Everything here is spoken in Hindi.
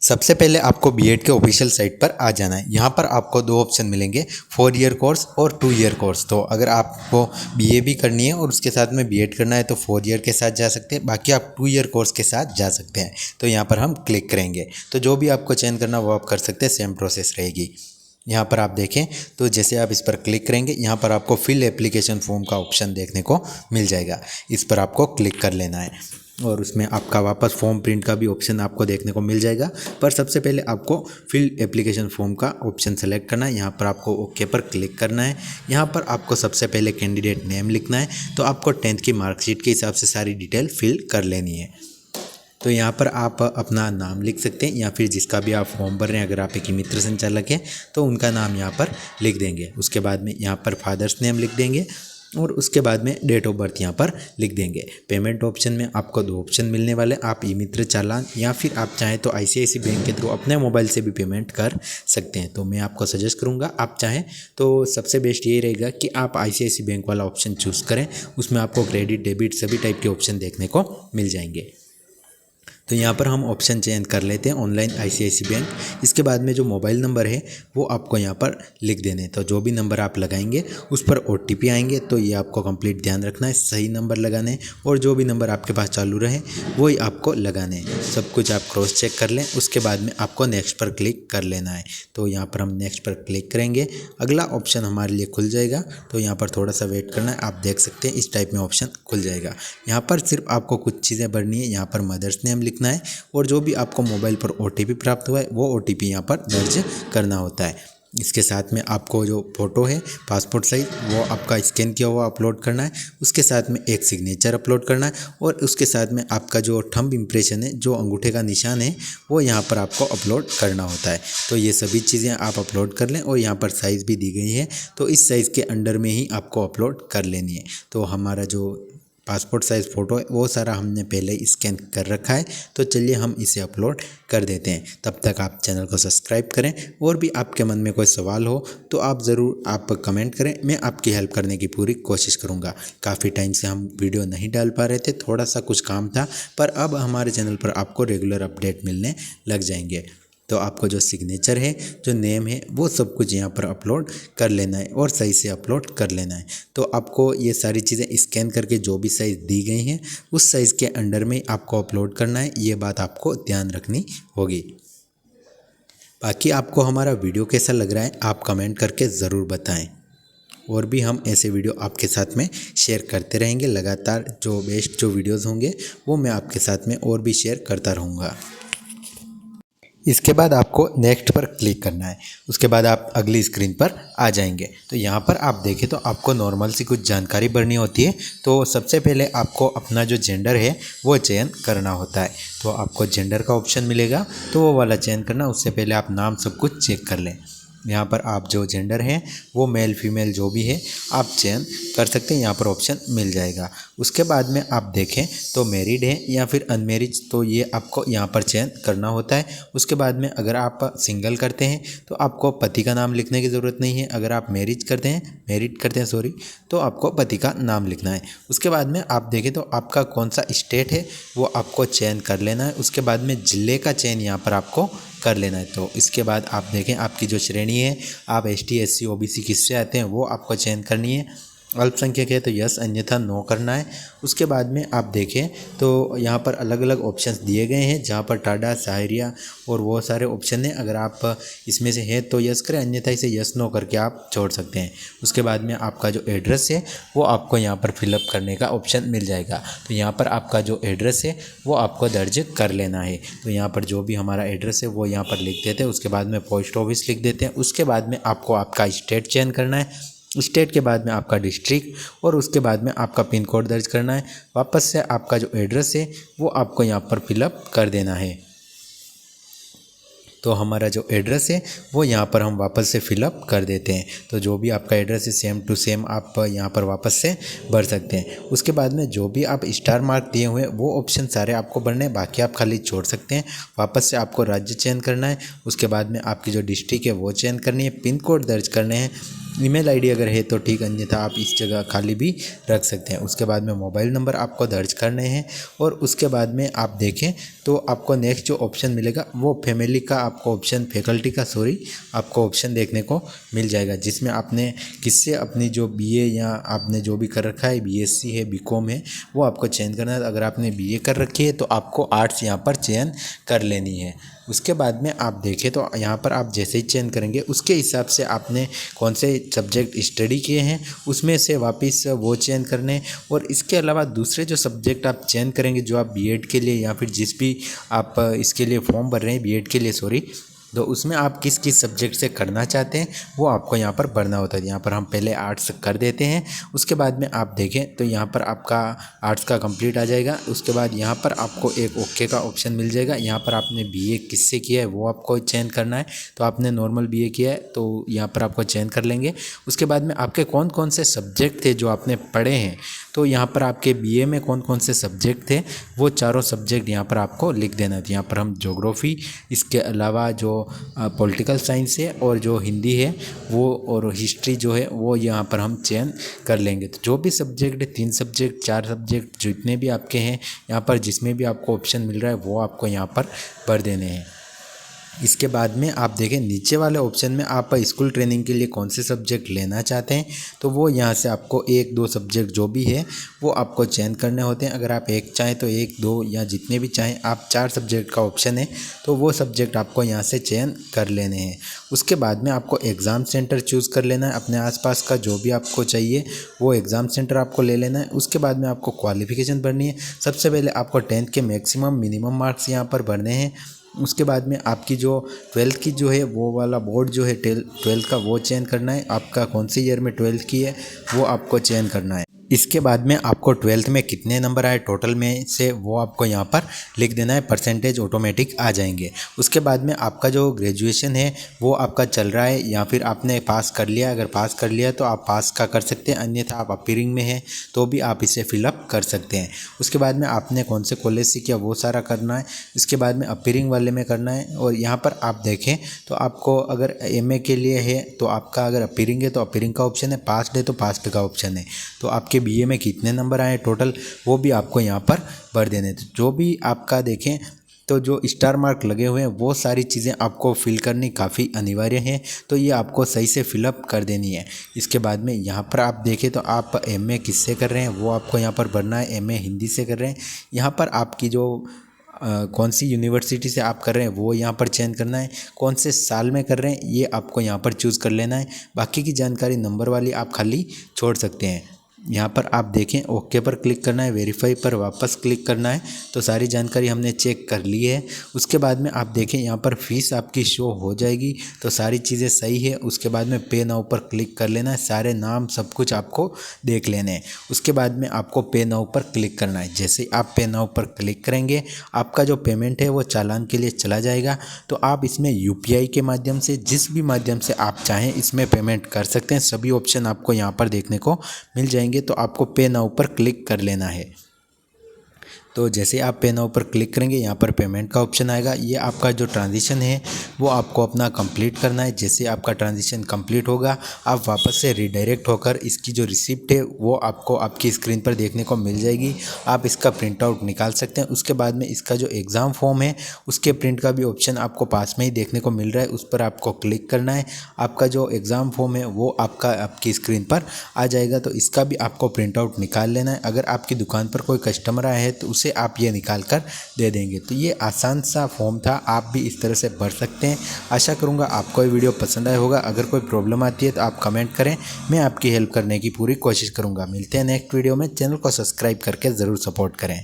सबसे पहले आपको बीएड के ऑफिशियल साइट पर आ जाना है। यहाँ पर आपको दो ऑप्शन मिलेंगे, 4 ईयर कोर्स और 2 ईयर कोर्स। तो अगर आपको बीए भी करनी है और उसके साथ में बीएड करना है तो 4 ईयर के साथ जा सकते हैं, बाकी आप 2 ईयर कोर्स के साथ जा सकते हैं। तो यहाँ पर हम क्लिक करेंगे तो जो भी आपको चयन करना वो आप कर सकते हैं, सेम प्रोसेस रहेगी। यहाँ पर आप देखें तो जैसे आप इस पर क्लिक करेंगे, यहाँ पर आपको फिल एप्लीकेशन फॉर्म का ऑप्शन देखने को मिल जाएगा। इस पर आपको क्लिक कर लेना है और उसमें आपका वापस फॉर्म प्रिंट का भी ऑप्शन आपको देखने को मिल जाएगा। पर सबसे पहले आपको फिल एप्लीकेशन फॉर्म का ऑप्शन सेलेक्ट करना है। यहाँ पर आपको ओके पर क्लिक करना है। यहाँ पर आपको सबसे पहले कैंडिडेट नेम लिखना है। तो आपको 10th की मार्कशीट के हिसाब से सारी डिटेल फिल कर लेनी है। तो यहाँ पर आप अपना नाम लिख सकते हैं या फिर जिसका भी आप फॉर्म भर रहे हैं, अगर आप एक मित्र संचालक हैं तो उनका नाम यहाँ पर लिख देंगे। उसके बाद में यहाँ पर फादर्स नेम लिख देंगे और उसके बाद में डेट ऑफ बर्थ यहाँ पर लिख देंगे। पेमेंट ऑप्शन में आपको दो ऑप्शन मिलने वाले, आप ई मित्र चालान या फिर आप चाहें तो आईसीआईसी बैंक के थ्रू अपने मोबाइल से भी पेमेंट कर सकते हैं। तो मैं आपको सजेस्ट करूँगा, आप चाहें तो सबसे बेस्ट यही रहेगा कि आप आईसीआईसी बैंक वाला ऑप्शन चूज़ करें। उसमें आपको क्रेडिट डेबिट सभी टाइप के ऑप्शन देखने को मिल जाएंगे। तो यहाँ पर हम ऑप्शन चेंज कर लेते हैं ऑनलाइन आईसीआईसी बैंक। इसके बाद में जो मोबाइल नंबर है वो आपको यहाँ पर लिख देने। तो जो भी नंबर आप लगाएंगे उस पर ओटीपी आएंगे, तो ये आपको कंप्लीट ध्यान रखना है, सही नंबर लगाने हैं और जो भी नंबर आपके पास चालू रहे वही आपको लगाने हैं। सब कुछ आप क्रॉस चेक कर लें। उसके बाद में आपको नेक्स्ट पर क्लिक कर लेना है। तो यहाँ पर हम नेक्स्ट पर क्लिक करेंगे, अगला ऑप्शन हमारे लिए खुल जाएगा। तो यहाँ पर थोड़ा सा वेट करना है। आप देख सकते हैं इस टाइप में ऑप्शन खुल जाएगा। यहाँ पर सिर्फ आपको कुछ चीज़ें भरनी है। यहाँ पर मदर्स नेम लिखना है और जो भी आपको मोबाइल पर ओटीपी प्राप्त हुआ है वो ओटीपी यहाँ पर दर्ज करना होता है। इसके साथ में आपको जो फ़ोटो है पासपोर्ट साइज वो आपका स्कैन किया हुआ अपलोड करना है। उसके साथ में एक सिग्नेचर अपलोड करना है और उसके साथ में आपका जो थंब इम्प्रेशन है, जो अंगूठे का निशान है, वो यहाँ पर आपको अपलोड करना होता है। तो ये सभी चीज़ें आप अपलोड कर लें और यहाँ पर साइज़ भी दी गई है, तो इस साइज़ के अंडर में ही आपको अपलोड कर लेनी है। तो हमारा जो पासपोर्ट साइज़ फ़ोटो है वो सारा हमने पहले ही स्कैन कर रखा है। तो चलिए हम इसे अपलोड कर देते हैं। तब तक आप चैनल को सब्सक्राइब करें और भी आपके मन में कोई सवाल हो तो आप ज़रूर आप कमेंट करें, मैं आपकी हेल्प करने की पूरी कोशिश करूँगा। काफ़ी टाइम से हम वीडियो नहीं डाल पा रहे थे, थोड़ा सा कुछ काम था, पर अब हमारे चैनल पर आपको रेगुलर अपडेट मिलने लग जाएंगे। तो आपको जो सिग्नेचर है, जो नेम है, वो सब कुछ यहाँ पर अपलोड कर लेना है और सही से अपलोड कर लेना है। तो आपको ये सारी चीज़ें स्कैन करके जो भी साइज़ दी गई हैं उस साइज़ के अंडर में आपको अपलोड करना है। ये बात आपको ध्यान रखनी होगी। बाकी आपको हमारा वीडियो कैसा लग रहा है आप कमेंट करके ज़रूर बताएं और भी हम ऐसे वीडियो आपके साथ में शेयर करते रहेंगे। लगातार जो बेस्ट जो वीडियोज़ होंगे वो मैं आपके साथ में और भी शेयर करता रहूँगा। इसके बाद आपको नेक्स्ट पर क्लिक करना है। उसके बाद आप अगली स्क्रीन पर आ जाएंगे। तो यहाँ पर आप देखें तो आपको नॉर्मल सी कुछ जानकारी भरनी होती है। तो सबसे पहले आपको अपना जो जेंडर है वो चयन करना होता है। तो आपको जेंडर का ऑप्शन मिलेगा, तो वो वाला चयन करना। उससे पहले आप नाम सब कुछ चेक कर लें। यहाँ पर आप जो जेंडर है वो मेल फीमेल जो भी है आप चयन कर सकते हैं, यहाँ पर ऑप्शन मिल जाएगा। उसके बाद में आप देखें तो मैरिड है या फिर अनमेरिड, तो ये आपको यहाँ पर चयन करना होता है। उसके बाद में अगर आप सिंगल करते हैं तो आपको पति का नाम लिखने की ज़रूरत नहीं है। अगर आप मैरिड करते हैं तो आपको पति का नाम लिखना है। उसके बाद में आप देखें तो आपका कौन सा स्टेट है वो आपको चयन कर लेना है। उसके बाद में ज़िले का चयन यहाँ पर आपको कर लेना है। तो इसके बाद आप देखें आपकी जो श्रेणी है, आप एसटी एससी ओबीसी किससे आते हैं वो आपको चयन करनी है। अल्पसंख्यक है तो यस, अन्यथा नो करना है। उसके बाद में आप देखें तो यहाँ पर अलग अलग ऑप्शंस दिए गए हैं, जहाँ पर टाडा शायरिया और वो सारे ऑप्शन हैं। अगर आप इसमें से है तो यस करें, अन्यथा इसे यस नो करके आप छोड़ सकते हैं। उसके बाद में आपका जो एड्रेस है वो आपको यहाँ पर फिलअप करने का ऑप्शन मिल जाएगा। तो यहाँ पर आपका जो एड्रेस है वो आपको दर्ज कर लेना है। तो यहाँ पर जो भी हमारा एड्रेस है वो यहाँ पर लिख देते हैं। उसके बाद में पोस्ट ऑफिस लिख देते हैं। उसके बाद में आपको आपका स्टेट चयन करना है। स्टेट के बाद में आपका डिस्ट्रिक्ट और उसके बाद में आपका पिन कोड दर्ज करना है। वापस से आपका जो एड्रेस है वो आपको यहाँ पर फिलअप कर देना है। तो हमारा जो एड्रेस है वो यहाँ पर हम वापस से फिलअप कर देते हैं। तो जो भी आपका एड्रेस है सेम टू सेम आप यहाँ पर वापस से भर सकते हैं। उसके बाद में जो भी आप स्टार मार्क दिए हुए हैं वो ऑप्शन सारे आपको भरने हैं, बाकी आप खाली छोड़ सकते हैं। वापस से आपको राज्य चयन करना है। उसके बाद में आपकी जो डिस्ट्रिक्ट है वो चयन करनी है, पिन कोड दर्ज करने हैं, ईमेल आईडी अगर है तो ठीक, अन्यथा आप इस जगह खाली भी रख सकते हैं। उसके बाद में मोबाइल नंबर आपको दर्ज करने हैं और उसके बाद में आप देखें तो आपको नेक्स्ट जो ऑप्शन मिलेगा वो फैमिली का आपको ऑप्शन, फैकल्टी का सॉरी, आपको ऑप्शन देखने को मिल जाएगा, जिसमें आपने किससे अपनी जो बीए या आपने जो भी कर रखा है, बीएससी है, बीकॉम है, वो आपको चयन करना है। अगर आपने बीए कर रखी है तो आपको आर्ट्स यहाँ पर चयन कर लेनी है। उसके बाद में आप देखें तो यहाँ पर आप जैसे ही चयन करेंगे उसके हिसाब से आपने कौन से सब्जेक्ट स्टडी किए हैं उसमें से वापस वो चयन करने, और इसके अलावा दूसरे जो सब्जेक्ट आप चयन करेंगे जो आप बीएड के लिए या फिर जिस भी आप इसके लिए फॉर्म भर रहे हैं बीएड के लिए सॉरी, तो उसमें आप किस किस सब्जेक्ट से करना चाहते हैं वो आपको यहाँ पर भरना होता है। यहाँ पर हम पहले आर्ट्स कर देते हैं, उसके बाद में आप देखें तो यहाँ पर आपका आर्ट्स का कंप्लीट आ जाएगा। उसके बाद यहाँ पर आपको एक ओके का ऑप्शन मिल जाएगा। यहाँ पर आपने बीए किससे किया है वो आपको चयन करना है, तो आपने नॉर्मल बीए किया है तो यहाँ पर आपको चयन कर लेंगे। उसके बाद में आपके कौन कौन से सब्जेक्ट थे जो आपने पढ़े हैं, तो यहाँ पर आपके बीए में कौन कौन से सब्जेक्ट थे वो चारों सब्जेक्ट यहाँ पर आपको लिख देना है। यहाँ पर हम ज्योग्राफी, इसके अलावा जो पॉलिटिकल साइंस है और जो हिंदी है वो, और हिस्ट्री जो है वो यहाँ पर हम चयन कर लेंगे। तो जो भी सब्जेक्ट है, 3 सब्जेक्ट 4 सब्जेक्ट जितने भी आपके हैं यहाँ पर, जिसमें भी आपको ऑप्शन मिल रहा है वो आपको यहाँ पर भर देने हैं। इसके बाद में आप देखें नीचे वाले ऑप्शन में आप स्कूल ट्रेनिंग के लिए कौन से सब्जेक्ट लेना चाहते हैं, तो वो यहाँ से आपको 1-2 सब्जेक्ट जो भी है वो आपको चयन करने होते हैं। अगर आप 1 चाहें तो 1-2 या जितने भी चाहें, आप 4 सब्जेक्ट का ऑप्शन है तो वो सब्जेक्ट आपको यहाँ से चयन कर लेने हैं। उसके बाद में आपको एग्ज़ाम सेंटर चूज़ कर लेना है, अपने आसपास का जो भी आपको चाहिए वो एग्ज़ाम सेंटर आपको ले लेना है। उसके बाद में आपको क्वालिफ़िकेशन भरनी है। सबसे पहले आपको 10th के मैक्सिमम मिनिमम मार्क्स यहाँ पर भरने हैं। उसके बाद में आपकी जो 12th की जो है वो वाला बोर्ड जो है 12th का वो चयन करना है। आपका कौन से ईयर में 12th की है वो आपको चयन करना है। इसके बाद में आपको 12th में कितने नंबर आए टोटल में से वो आपको यहाँ पर लिख देना है, परसेंटेज ऑटोमेटिक आ जाएंगे। उसके बाद में आपका जो ग्रेजुएशन है वो आपका चल रहा है या फिर आपने पास कर लिया, अगर पास कर लिया तो आप पास का कर सकते हैं, अन्यथा आप अपीयरिंग में हैं तो भी आप इसे फिलअप कर सकते हैं। उसके बाद में आपने कौन से कॉलेज से किया वो सारा करना है। इसके बाद में अपीयरिंग वाले में करना है। और यहाँ पर आप देखें तो आपको अगर एमए के लिए है तो आपका अगर अपीयरिंग है तो अपीयरिंग का ऑप्शन है, पास्ड है तो पास्ड का ऑप्शन है। तो आपके बीए में कितने नंबर आए टोटल वो भी आपको यहाँ पर भर देने। तो जो भी आपका देखें तो जो स्टार मार्क लगे हुए हैं वो सारी चीज़ें आपको फिल करनी काफ़ी अनिवार्य है, तो ये आपको सही से फिलअप कर देनी है। इसके बाद में यहाँ पर आप देखें तो आप एमए किससे कर रहे हैं वो आपको यहाँ पर भरना है। एमए हिंदी से कर रहे हैं, यहाँ पर आपकी जो कौन सी यूनिवर्सिटी से आप कर रहे हैं वो यहाँ पर चयन करना है। कौन से साल में कर रहे हैं ये आपको यहाँ पर चूज़ कर लेना है। बाकी की जानकारी नंबर वाली आप खाली छोड़ सकते हैं। यहाँ पर आप देखें ओके पर क्लिक करना है, वेरीफाई पर वापस क्लिक करना है। तो सारी जानकारी हमने चेक कर ली है। उसके बाद में आप देखें यहाँ पर फ़ीस आपकी शो हो जाएगी, तो सारी चीज़ें सही है। उसके बाद में पे नाउ पर क्लिक कर लेना है, सारे नाम सब कुछ आपको देख लेने हैं। उसके बाद में आपको पे नाउ पर क्लिक करना है। जैसे ही आप पे नाउ पर क्लिक करेंगे आपका जो पेमेंट है वो चालान के लिए चला जाएगा। तो आप इसमें यूपीआई के माध्यम से, जिस भी माध्यम से आप चाहें इसमें पेमेंट कर सकते हैं। सभी ऑप्शन आपको यहाँ पर देखने को मिल जाएंगे। तो आपको पे नाउ पर क्लिक कर लेना है। तो जैसे आप पे नाउ पर क्लिक करेंगे यहाँ पर पेमेंट का ऑप्शन आएगा। ये आपका जो ट्रांजिशन है वो आपको अपना कंप्लीट करना है। जैसे आपका ट्रांजिशन कंप्लीट होगा आप वापस से रिडायरेक्ट होकर इसकी जो रिसिप्ट है वो आपको आपकी स्क्रीन पर देखने को मिल जाएगी। आप इसका प्रिंट आउट निकाल सकते हैं। उसके बाद में इसका जो एग्ज़ाम फॉर्म है उसके प्रिंट का भी ऑप्शन आपको पास में ही देखने को मिल रहा है, उस पर आपको क्लिक करना है। आपका जो एग्ज़ाम फॉर्म है वो आपकी स्क्रीन पर आ जाएगा, तो इसका भी आपको प्रिंट आउट निकाल लेना है। अगर आपकी दुकान पर कोई कस्टमर आया है तो उसे आप ये निकाल कर दे देंगे। तो ये आसान सा फॉर्म था, आप भी इस तरह से भर सकते हैं। आशा करूँगा आपको ये वीडियो पसंद आया होगा। अगर कोई प्रॉब्लम आती है तो आप कमेंट करें, मैं आपकी हेल्प करने की पूरी कोशिश करूँगा। मिलते हैं नेक्स्ट वीडियो में। चैनल को सब्सक्राइब करके ज़रूर सपोर्ट करें।